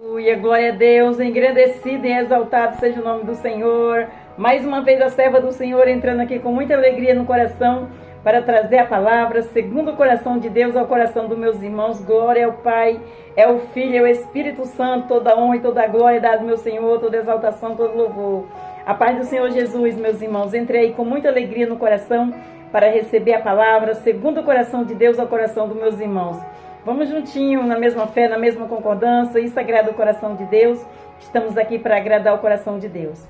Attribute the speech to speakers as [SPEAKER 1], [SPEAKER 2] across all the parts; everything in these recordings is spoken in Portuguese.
[SPEAKER 1] Aleluia, glória a Deus, engrandecido e exaltado seja o nome do Senhor. Mais uma vez a serva do Senhor entrando aqui com muita alegria no coração para trazer a palavra segundo o coração de Deus ao coração dos meus irmãos. Glória ao Pai, é o Filho, é o Espírito Santo, toda honra e toda glória dada ao meu Senhor, toda exaltação, todo louvor. A paz do Senhor Jesus, meus irmãos, entrei aí com muita alegria no coração para receber a palavra segundo o coração de Deus ao coração dos meus irmãos. Vamos juntinho, na mesma fé, na mesma concordância, isso agrada o coração de Deus. Estamos aqui para agradar o coração de Deus.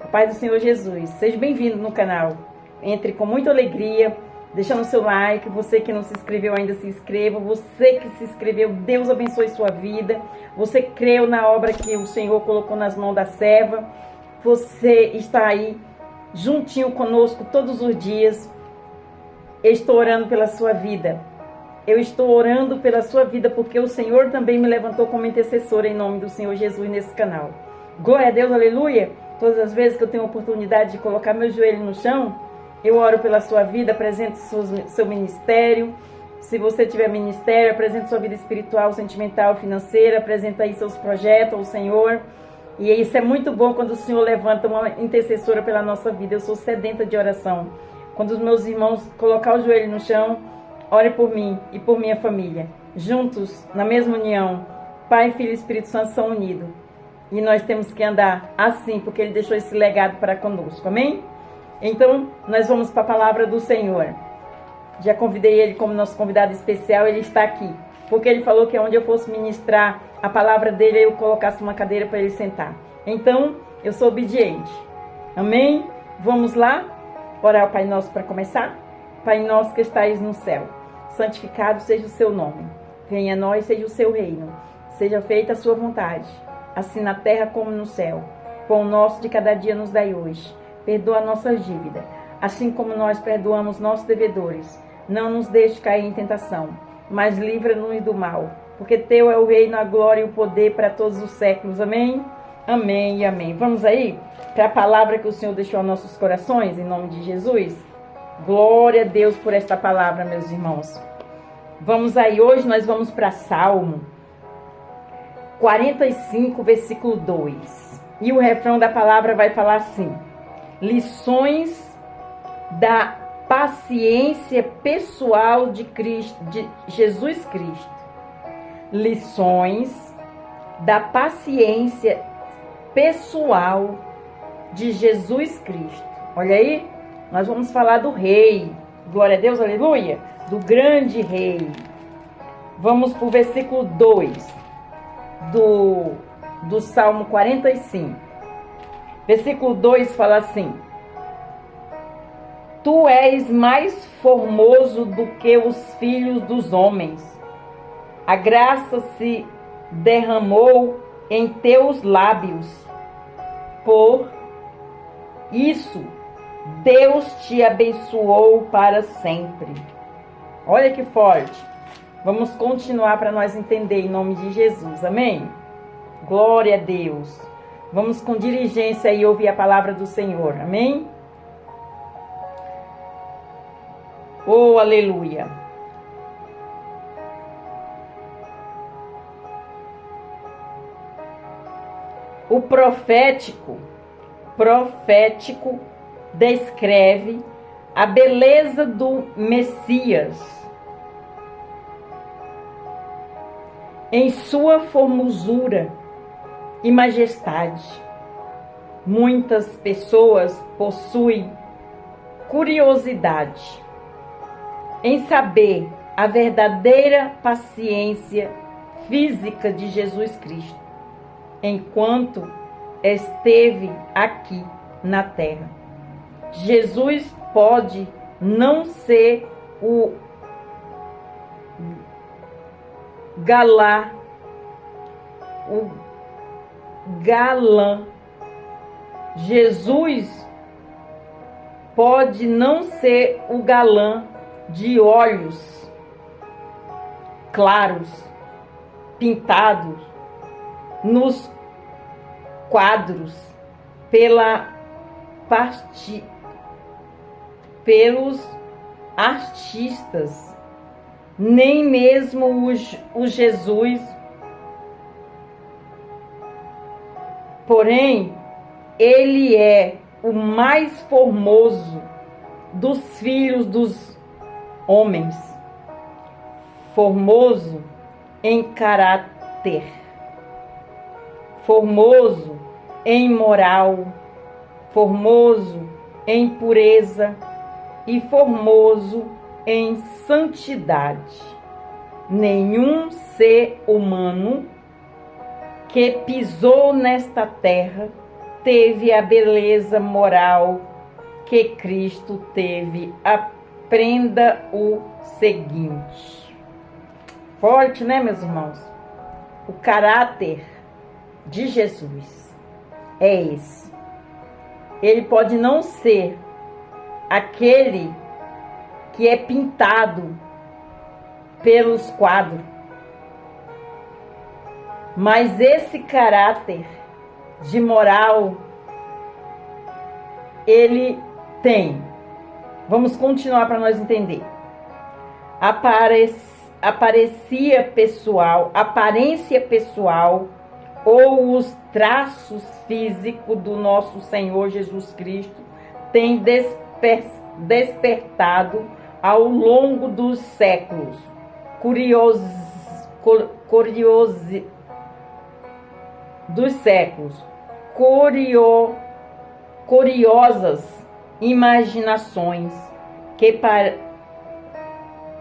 [SPEAKER 1] A paz do Senhor Jesus, seja bem-vindo no canal. Entre com muita alegria, deixando o seu like. Você que não se inscreveu ainda, se inscreva. Você que se inscreveu, Deus abençoe sua vida. Você creu na obra que o Senhor colocou nas mãos da serva. Você está aí juntinho conosco todos os dias. Eu estou orando pela sua vida. Eu estou orando pela sua vida porque o Senhor também me levantou como intercessora em nome do Senhor Jesus nesse canal. Glória a Deus, aleluia. Todas as vezes que eu tenho a oportunidade de colocar meu joelho no chão, eu oro pela sua vida, apresento seu ministério. Se você tiver ministério, apresente sua vida espiritual, sentimental, financeira, apresenta aí seus projetos ao Senhor. E isso é muito bom quando o Senhor levanta uma intercessora pela nossa vida. Eu sou sedenta de oração. Quando os meus irmãos colocar o joelho no chão, ore por mim e por minha família. Juntos, na mesma união, Pai, Filho e Espírito Santo são unidos. E nós temos que andar assim, porque Ele deixou esse legado para conosco. Amém? Então, nós vamos para a palavra do Senhor. Já convidei Ele como nosso convidado especial, Ele está aqui. Porque Ele falou que onde eu fosse ministrar a palavra dEle, eu colocasse uma cadeira para Ele sentar. Então, eu sou obediente. Amém? Vamos lá? Orar ao Pai Nosso para começar? Pai nosso que estais no céu, santificado seja o seu nome. Venha a nós, seja o seu reino. Seja feita a sua vontade, assim na terra como no céu. Pão nosso de cada dia nos dai hoje. Perdoa nossas dívidas, assim como nós perdoamos nossos devedores. Não nos deixe cair em tentação, mas livra-nos do mal. Porque teu é o reino, a glória e o poder para todos os séculos. Amém? Amém e amém. Vamos aí para a palavra que o Senhor deixou aos nossos corações, em nome de Jesus? Glória a Deus por esta palavra, meus irmãos. Vamos aí, hoje nós vamos para Salmo 45, versículo 2. E o refrão da palavra vai falar assim: lições da paciência pessoal de Jesus Cristo. Lições da paciência pessoal de Jesus Cristo. Olha aí. Nós vamos falar do rei, glória a Deus, aleluia, do grande rei. Vamos para o versículo 2 do Salmo 45. Versículo 2 fala assim: Tu és mais formoso do que os filhos dos homens. A graça se derramou em teus lábios. Por isso, Deus te abençoou para sempre. Olha que forte. Vamos continuar para nós entender em nome de Jesus. Amém? Glória a Deus. Vamos com diligência e ouvir a palavra do Senhor. Amém? Oh, aleluia. O profético descreve a beleza do Messias em sua formosura e majestade. Muitas pessoas possuem curiosidade em saber a verdadeira paciência física de Jesus Cristo enquanto esteve aqui na terra. Jesus pode não ser o galã. Jesus pode não ser o galã de olhos claros, pintados nos quadros pelos artistas, nem mesmo o Jesus Porém, ele é o mais formoso dos filhos dos homens, formoso em caráter, formoso em moral, formoso em pureza e formoso em santidade. Nenhum ser humano que pisou nesta terra teve a beleza moral que Cristo teve. Aprenda o seguinte. Forte, né, meus irmãos? O caráter de Jesus é esse. Ele pode não ser aquele que é pintado pelos quadros, mas esse caráter de moral ele tem. Vamos continuar para nós entender. Aparência pessoal ou os traços físicos do nosso Senhor Jesus Cristo tem despertado ao longo dos séculos curiosas imaginações que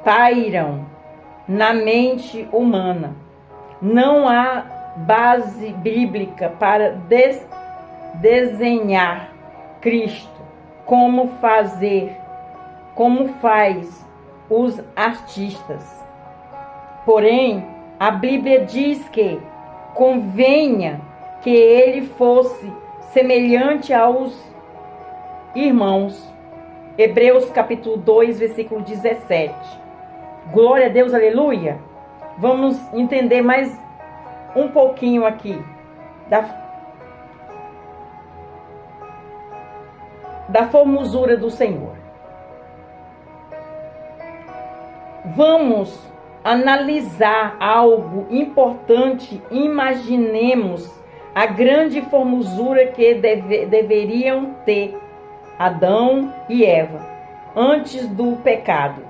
[SPEAKER 1] pairam na mente humana. Não há base bíblica para desenhar Cristo como faz os artistas. Porém, a Bíblia diz que convenha que ele fosse semelhante aos irmãos. Hebreus capítulo 2, versículo 17. Glória a Deus, aleluia. Vamos entender mais um pouquinho aqui da formosura do Senhor. Vamos analisar algo importante. Imaginemos a grande formosura que deveriam ter Adão e Eva antes do pecado,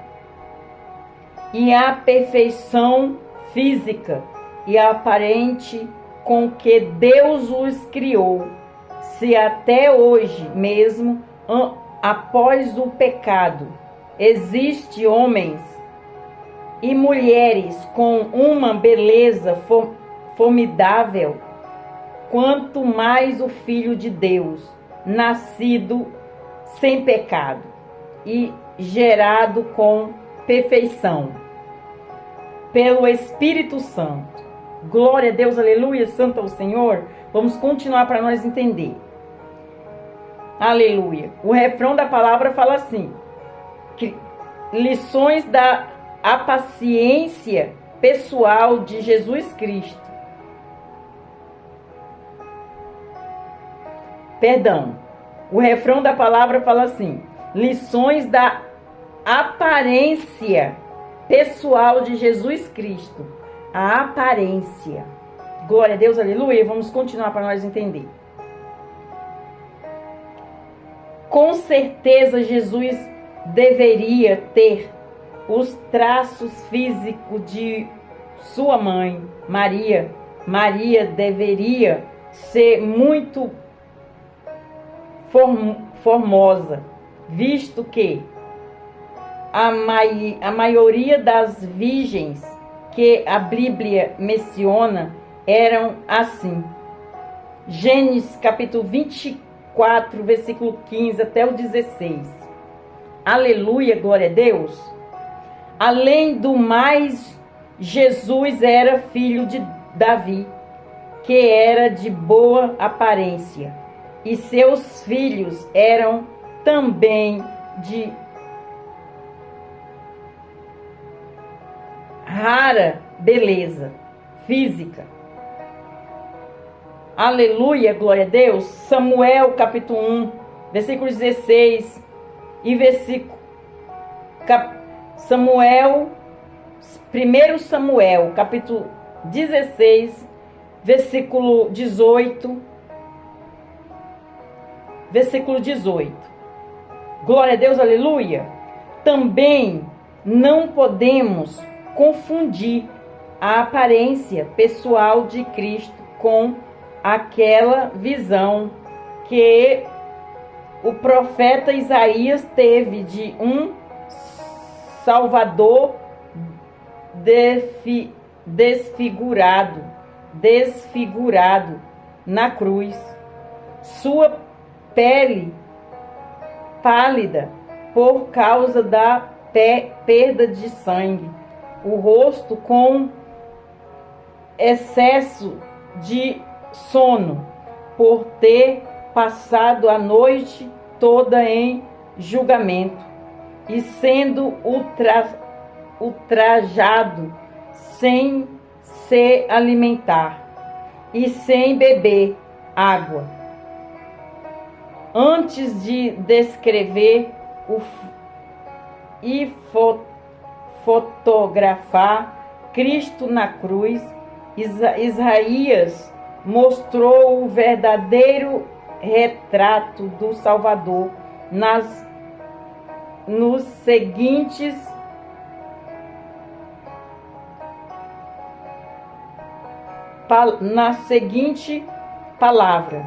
[SPEAKER 1] e a perfeição física e aparente com que Deus os criou. Se até hoje mesmo, após o pecado, existem homens e mulheres com uma beleza formidável, quanto mais o Filho de Deus, nascido sem pecado e gerado com perfeição pelo Espírito Santo. Glória a Deus, aleluia, santo é o Senhor. Vamos continuar para nós entender. Aleluia. O refrão da palavra fala assim: que lições da paciência pessoal de Jesus Cristo. Perdão. O refrão da palavra fala assim: lições da aparência pessoal de Jesus Cristo. A aparência. Glória a Deus, aleluia. Vamos continuar para nós entender. Com certeza Jesus deveria ter os traços físicos de sua mãe, Maria. Maria deveria ser muito formosa, visto que a maioria das virgens que a Bíblia menciona eram assim. Gênesis capítulo 24, versículo 15 até o 16. Aleluia, glória a Deus. Além do mais, Jesus era filho de Davi, que era de boa aparência, e seus filhos eram também de rara beleza física. Aleluia, glória a Deus. Samuel capítulo 1, versículo 16 e versículo Samuel, 1 Samuel capítulo 16, versículo 18 versículo 18. Glória a Deus, aleluia. Também não podemos confundir a aparência pessoal de Cristo com aquela visão que o profeta Isaías teve de um Salvador desfigurado na cruz. Sua pele pálida por causa da perda de sangue, o rosto com excesso de sono, por ter passado a noite toda em julgamento e sendo ultrajado sem se alimentar e sem beber água. Antes de descrever e fotografar Cristo na cruz, Isaías mostrou o verdadeiro retrato do Salvador nas seguinte palavra: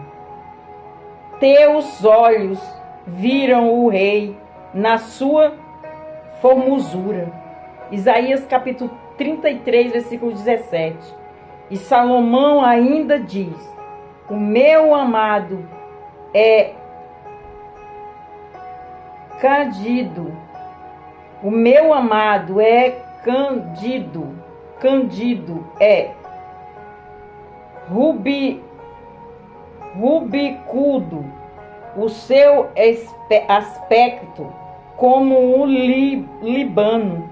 [SPEAKER 1] teus olhos viram o Rei na sua formosura. Isaías capítulo 33, versículo 17. E Salomão ainda diz: o meu amado é Cândido. O meu amado é Cândido. Cândido é rubicudo. O seu aspecto como o Líbano,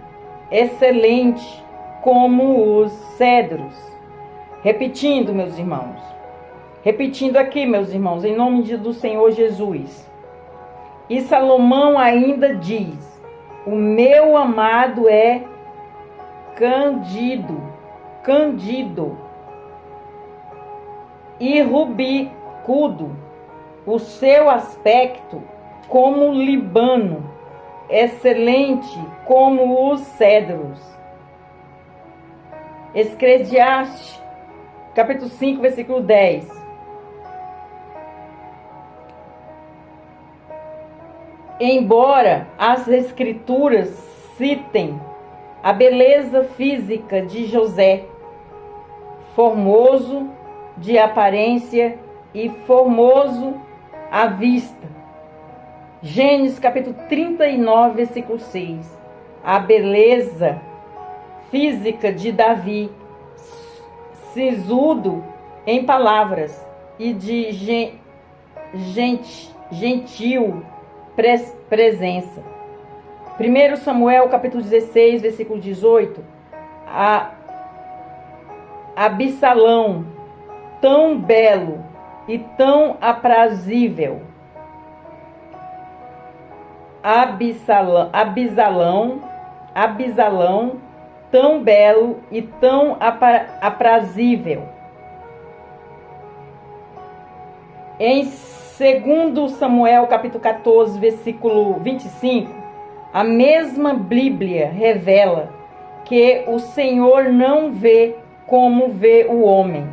[SPEAKER 1] excelente como os cedros. Repetindo, meus irmãos. Repetindo aqui, meus irmãos, em nome do Senhor Jesus. E Salomão ainda diz: o meu amado é Cândido e rubicudo, o seu aspecto como o Líbano, excelente como os cedros. Eclesiastes, capítulo 5, versículo 10. Embora as escrituras citem a beleza física de José, formoso de aparência e formoso à vista. Gênesis capítulo 39, versículo 6. A beleza física de Davi, sisudo em palavras e de gentil presença. 1 Samuel capítulo 16, versículo 18. Absalão, tão belo e tão aprazível. Absalão, tão belo e tão aprazível. Em 2 Samuel capítulo 14, versículo 25, a mesma Bíblia revela que o Senhor não vê como vê o homem,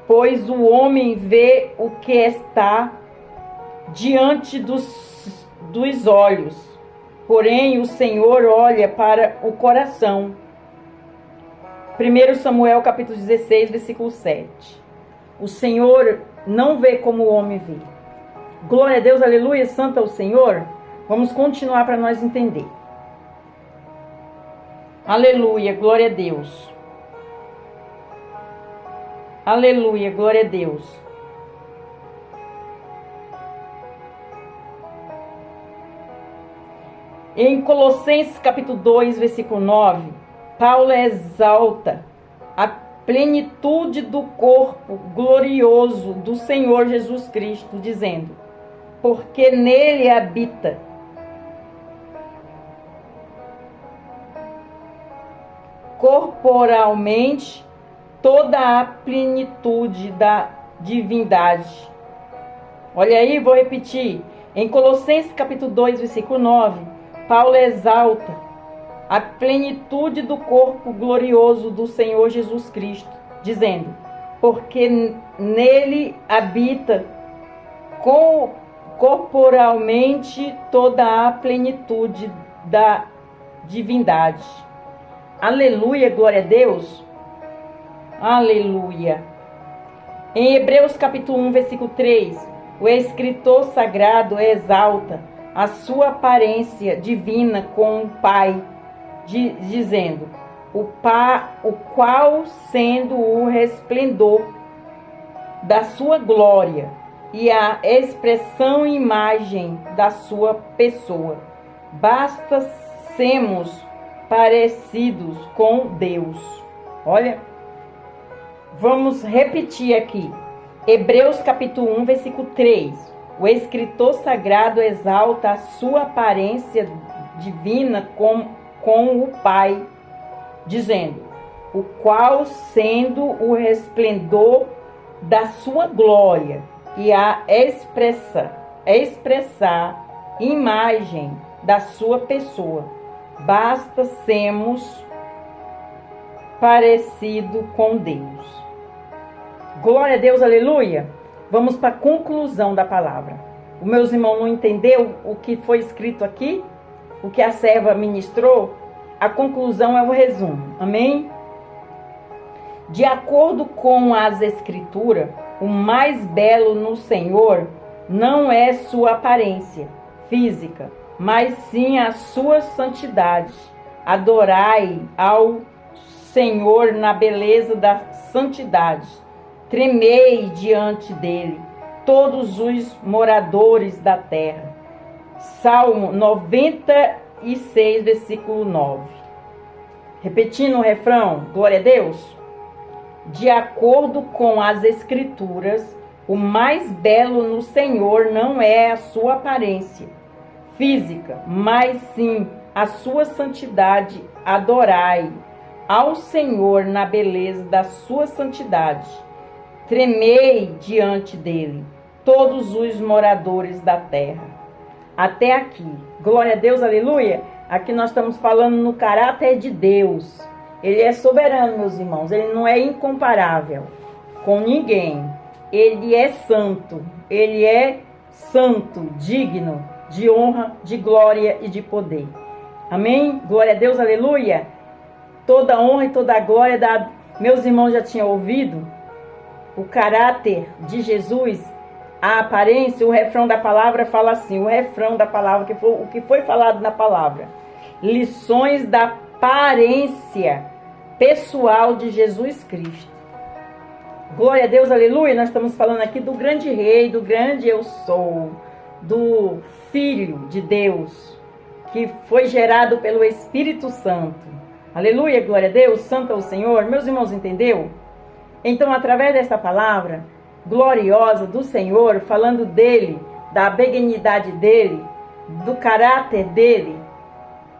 [SPEAKER 1] pois o homem vê o que está diante dos olhos, porém o Senhor olha para o coração. 1 Samuel capítulo 16, versículo 7. O Senhor não vê como o homem vê. Glória a Deus, aleluia, santo é o Senhor. Vamos continuar para nós entender. Aleluia, glória a Deus. Aleluia, glória a Deus. Em Colossenses capítulo 2, versículo 9, Paulo exalta a plenitude do corpo glorioso do Senhor Jesus Cristo, dizendo: porque nele habita corporalmente toda a plenitude da divindade. Olha aí, vou repetir. Em Colossenses capítulo 2, versículo 9, Paulo exalta a plenitude do corpo glorioso do Senhor Jesus Cristo, dizendo: porque nele habita corporalmente toda a plenitude da divindade. Aleluia, glória a Deus. Aleluia. Em Hebreus capítulo 1, versículo 3, o escritor sagrado exalta a sua aparência divina com o Pai, dizendo: o qual, sendo o resplendor da sua glória e a expressão e imagem da sua pessoa, basta sermos parecidos com Deus. Olha, vamos repetir aqui. Hebreus capítulo 1, versículo 3. O escritor sagrado exalta a sua aparência divina com o Pai, dizendo: o qual, sendo o resplendor da sua glória e a expressar imagem da sua pessoa, basta sermos parecido com Deus. Glória a Deus, aleluia. Vamos para a conclusão da palavra. Os meus irmãos não entenderam o que foi escrito aqui? O que a serva ministrou? A conclusão é o resumo. Amém? De acordo com as escrituras, o mais belo no Senhor não é sua aparência física, mas sim a sua santidade. Adorai ao Senhor na beleza da santidade. Tremei diante dele, todos os moradores da terra. Salmo 96, versículo 9. Repetindo o refrão, glória a Deus. De acordo com as escrituras, o mais belo no Senhor não é a sua aparência física, mas sim a sua santidade. Adorai ao Senhor na beleza da sua santidade. Tremei diante dele, todos os moradores da terra. Até aqui. Glória a Deus, aleluia. Aqui nós estamos falando no caráter de Deus. Ele é soberano, meus irmãos. Ele não é incomparável com ninguém. Ele é santo. Ele é santo, digno de honra, de glória e de poder. Amém? Glória a Deus, aleluia. Toda honra e toda glória da... Meus irmãos já tinham ouvido o caráter de Jesus, a aparência. O refrão da palavra fala assim, o refrão da palavra, o que foi falado na palavra. Lições da aparência pessoal de Jesus Cristo. Glória a Deus, aleluia. Nós estamos falando aqui do grande rei, do grande eu sou, do Filho de Deus, que foi gerado pelo Espírito Santo. Aleluia, glória a Deus, santo é o Senhor. Meus irmãos, entendeu? Então, através desta palavra gloriosa do Senhor, falando dele, da benignidade dele, do caráter dele,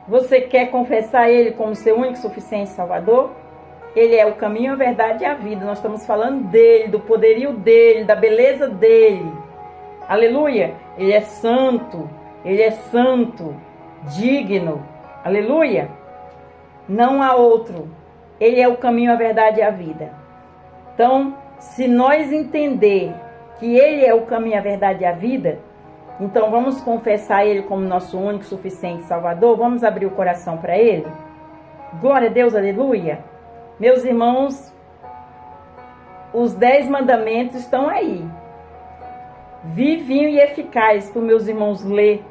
[SPEAKER 1] você quer confessar ele como seu único e suficiente Salvador? Ele é o caminho, a verdade e a vida. Nós estamos falando dele, do poderio dele, da beleza dele. Aleluia! Ele é santo, digno. Aleluia! Não há outro. Ele é o caminho, a verdade e a vida. Então, se nós entender que ele é o caminho, a verdade e a vida, então vamos confessar ele como nosso único, suficiente Salvador. Vamos abrir o coração para ele. Glória a Deus, aleluia. Meus irmãos, os 10 mandamentos estão aí. Vivinho e eficaz para os meus irmãos ler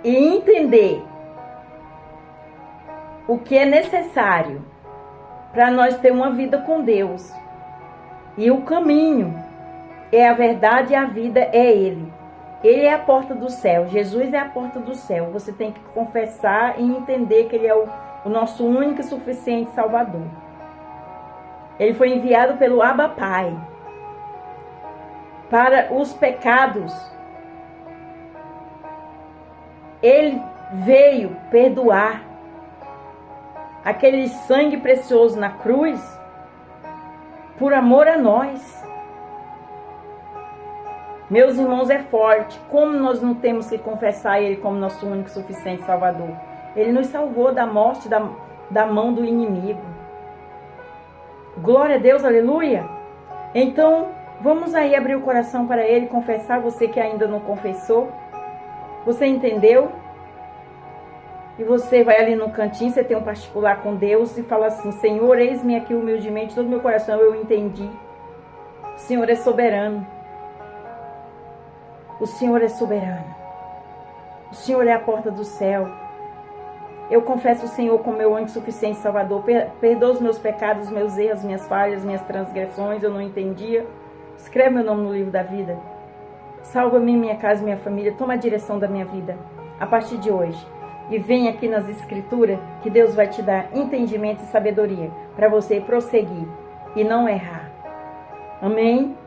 [SPEAKER 1] e entender o que é necessário para nós ter uma vida com Deus. E o caminho é a verdade e a vida é Ele. Ele é a porta do céu. Jesus é a porta do céu. Você tem que confessar e entender que Ele é o nosso único e suficiente Salvador. Ele foi enviado pelo Abba Pai para os pecados. Ele veio perdoar. Aquele sangue precioso na cruz, por amor a nós. Meus irmãos, é forte. Como nós não temos que confessar Ele como nosso único e suficiente Salvador? Ele nos salvou da morte, da mão do inimigo. Glória a Deus, aleluia. Então, vamos aí abrir o coração para Ele, confessar. Você que ainda não confessou. Você entendeu? E você vai ali no cantinho, você tem um particular com Deus e fala assim: Senhor, eis-me aqui humildemente, todo meu coração eu entendi. O Senhor é soberano. O Senhor é soberano. O Senhor é a porta do céu. Eu confesso o Senhor como meu único suficiente Salvador. Perdoa os meus pecados, meus erros, minhas falhas, minhas transgressões. Eu não entendia. Escreve meu nome no livro da vida. Salva-me, minha casa e minha família. Toma a direção da minha vida a partir de hoje. E vem aqui nas Escrituras que Deus vai te dar entendimento e sabedoria para você prosseguir e não errar. Amém?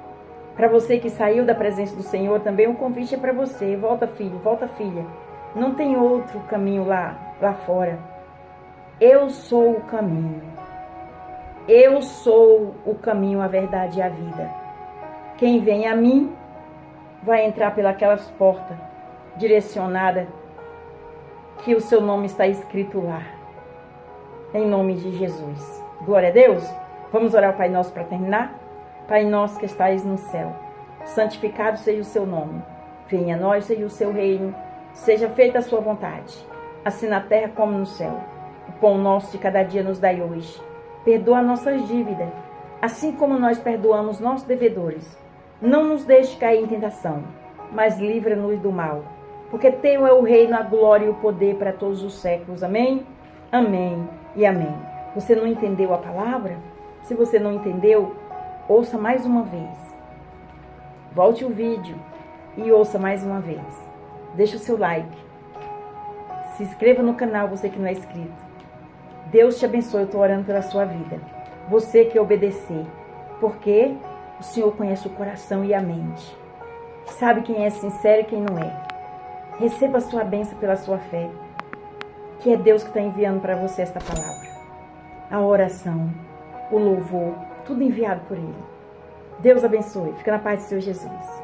[SPEAKER 1] Para você que saiu da presença do Senhor também, o convite é para você. Volta, filho, volta, filha. Não tem outro caminho lá fora. Eu sou o caminho. Eu sou o caminho, a verdade e a vida. Quem vem a mim vai entrar pelas portas direcionadas que o seu nome está escrito lá. Em nome de Jesus. Glória a Deus. Vamos orar ao Pai Nosso para terminar? Pai nosso que estais no céu, santificado seja o seu nome. Venha a nós, seja o seu reino. Seja feita a sua vontade, assim na terra como no céu. O pão nosso de cada dia nos dai hoje. Perdoa nossas dívidas, assim como nós perdoamos nossos devedores. Não nos deixe cair em tentação, mas livra-nos do mal. Porque teu é o reino, a glória e o poder para todos os séculos. Amém? Amém e amém. Você não entendeu a palavra? Se você não entendeu, ouça mais uma vez. Volte o vídeo e ouça mais uma vez. Deixe o seu like. Se inscreva no canal, você que não é inscrito. Deus te abençoe, eu estou orando pela sua vida. Você que obedecer. Porque o Senhor conhece o coração e a mente. Sabe quem é sincero e quem não é. Receba a sua bênção pela sua fé. Que é Deus que está enviando para você esta palavra. A oração, o louvor, tudo enviado por Ele. Deus abençoe. Fica na paz do Senhor Jesus.